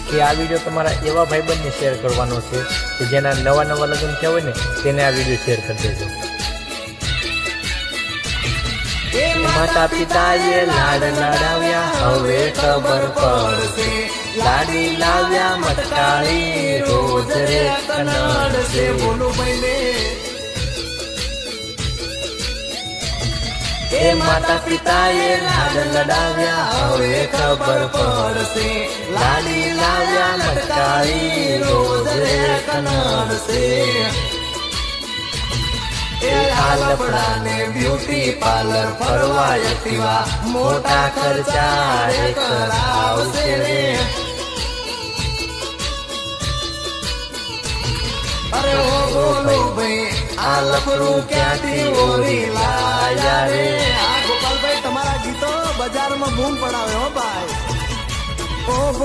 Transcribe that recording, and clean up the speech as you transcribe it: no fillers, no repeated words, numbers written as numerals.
કે આ વિડીયો તમારા એવા ભાઈબંધને શેર કરવાનો છે કે જેના નવા લગ્ન થયા હોય ને તેને આ વિડીયો શેર કરી દેજો। માતા પિતાએ લાડ લડાવ્યા હવે ખબર પડશે, લાડી લાવ્યા મટકાળી રોજ રે કનડશે। બોલો એ માતા પિતાએ લાડ લડાવ્યા હવે ખબર પડશે, લાડી લાવ્યા મટકાળી રોજ રે કનડશે। લફડાને બ્યુટી પાર્લર ફરવા એવા મોટા ખર્ચા કરાવશે રે। અરે ઓ બોલો ભાઈ આ લફડું ક્યાંથી ઓરી લાયા રે। આ ગોપાલભાઈ તમારા ગીતો બજારમાં બૂમ પડાવે હો ભાઈ।